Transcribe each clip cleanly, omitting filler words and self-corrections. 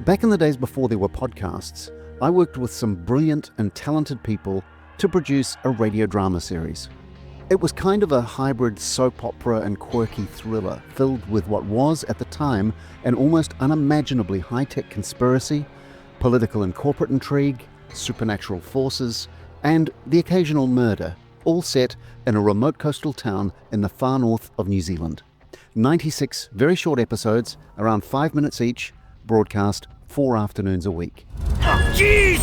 Back in the days before there were podcasts, I worked with some brilliant and talented people to produce a radio drama series. It was kind of a hybrid soap opera and quirky thriller, filled with what was, at the time, an almost unimaginably high-tech conspiracy, political and corporate intrigue, supernatural forces, and the occasional murder, all set in a remote coastal town in the far north of New Zealand. 96 very short episodes, around 5 minutes each, broadcast 4 afternoons a week. Oh, jeez!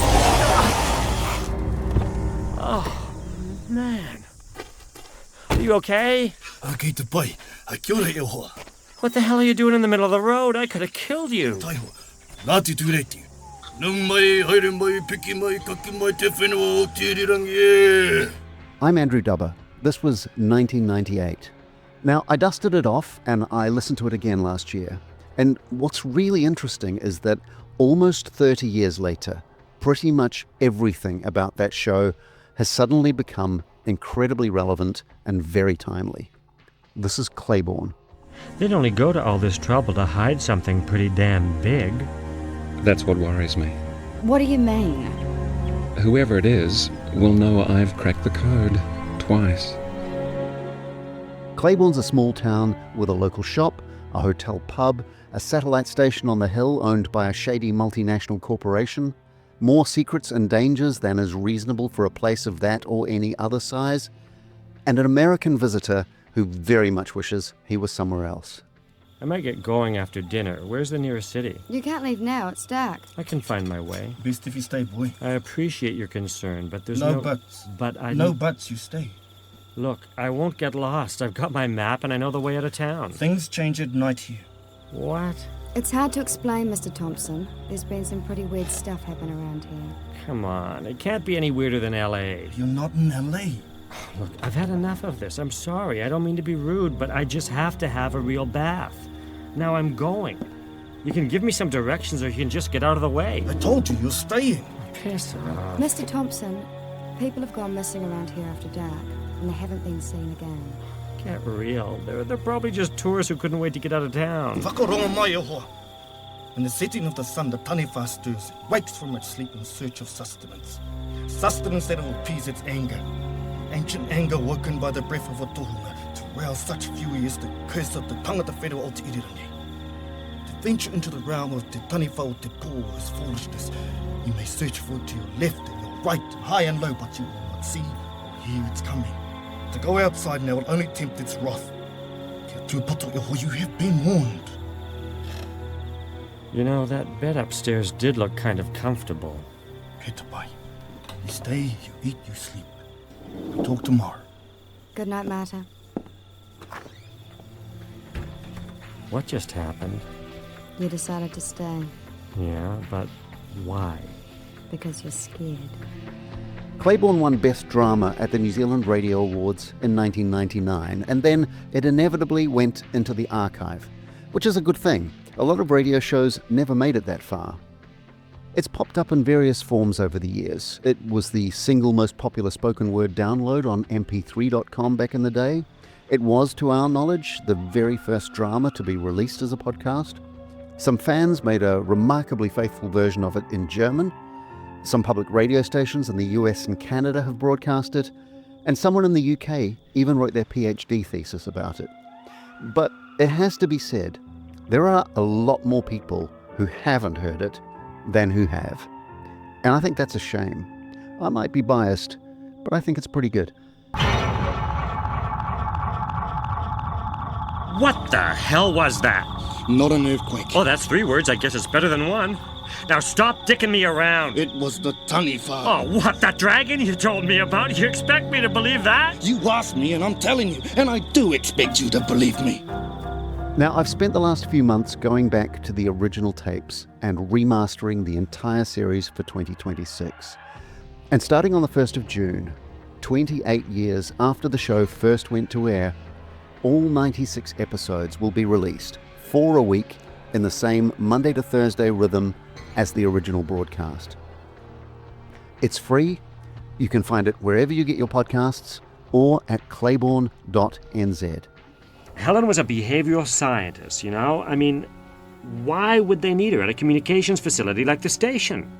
Oh, man. Are you okay? What the hell are you doing in the middle of the road? I could have killed you. I'm Andrew Dubber. This was 1998. Now, I dusted it off and I listened to it again last year. And what's really interesting is that almost 30 years later, pretty much everything about that show has suddenly become incredibly relevant and very timely. This is Claybourne. They'd only go to all this trouble to hide something pretty damn big. That's what worries me. What do you mean? Whoever it is will know I've cracked the code twice. Claybourne's a small town with a local shop, a hotel pub, a satellite station on the hill owned by a shady multinational corporation, more secrets and dangers than is reasonable for a place of that or any other size, and an American visitor who very much wishes he was somewhere else. I might get going after dinner. Where's the nearest city? You can't leave now, it's dark. I can find my way. Best if you stay, boy. I appreciate your concern, but there's no... No buts. But I... No buts, you stay. Look, I won't get lost. I've got my map and I know the way out of town. Things change at night here. What? It's hard to explain, Mr. Thompson. There's been some pretty weird stuff happen around here. Come on, it can't be any weirder than L.A. You're not in L.A. Look, I've had enough of this. I'm sorry. I don't mean to be rude, but I just have to have a real bath. Now I'm going. You can give me some directions or you can just get out of the way. I told you, you're staying. Piss off. Mr. Thompson, people have gone missing around here after dark, and they haven't been seen again. Get real. They're probably just tourists who couldn't wait to get out of town. In the setting of the sun, the Taniwha stirs, wakes from its sleep in search of sustenance. Sustenance that will appease its anger. Ancient anger woken by the breath of a tohunga to rouse such fury as the curse of the tangata whenua Aotearoa. To venture into the realm of Te Taniwha o Te Pō is foolishness. You may search for it to your left and your right, high and low, but you will not see or hear its coming. To go outside now will only tempt its wrath. Kia tūpoto iho, you have been warned. You know, that bed upstairs did look kind of comfortable. Petapai. You stay, you eat, you sleep. We'll talk tomorrow. Good night, Marta. What just happened? You decided to stay Yeah, but why? because you're scared. Claybourne won Best Drama at the New Zealand Radio Awards in 1999, and then it inevitably went into the archive, which is a good thing. A lot of radio shows never made it that far. It's popped up in various forms over the years. It was the single most popular spoken word download on mp3.com back in the day. It was, to our knowledge, the very first drama to be released as a podcast. Some fans made a remarkably faithful version of it in German. Some public radio stations in the US and Canada have broadcast it, and someone in the UK even wrote their PhD thesis about it. But it has to be said, there are a lot more people who haven't heard it than who have. And I think that's a shame. I might be biased, but I think it's pretty good. What the hell was that? Not an earthquake. Oh, that's 3 words. I guess it's better than 1. Now stop dicking me around. It was the Taniwha. Oh, what? That dragon you told me about? You expect me to believe that? You asked me and I'm telling you, and I do expect you to believe me. Now, I've spent the last few months going back to the original tapes and remastering the entire series for 2026. And starting on the 1st of June, 28 years after the show first went to air, all 96 episodes will be released, 4 a week, in the same Monday to Thursday rhythm as the original broadcast. It's free. You can find it wherever you get your podcasts or at claybourne.nz. Helen was a behavioral scientist, you know? I mean, Why would they need her at a communications facility like the station?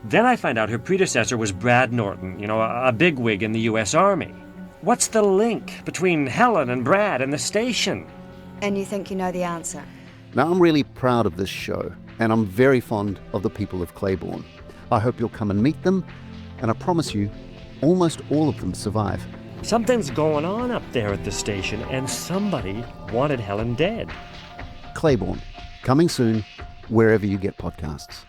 Then I find out her predecessor was Brad Norton, a bigwig in the U.S. Army. What's the link between Helen and Brad and the station? And you think you know the answer? Now, I'm really proud of this show, and I'm very fond of the people of Claybourne. I hope you'll come and meet them, and I promise you, almost all of them survive. Something's going on up there at the station, and somebody wanted Helen dead. Claybourne, coming soon, wherever you get podcasts.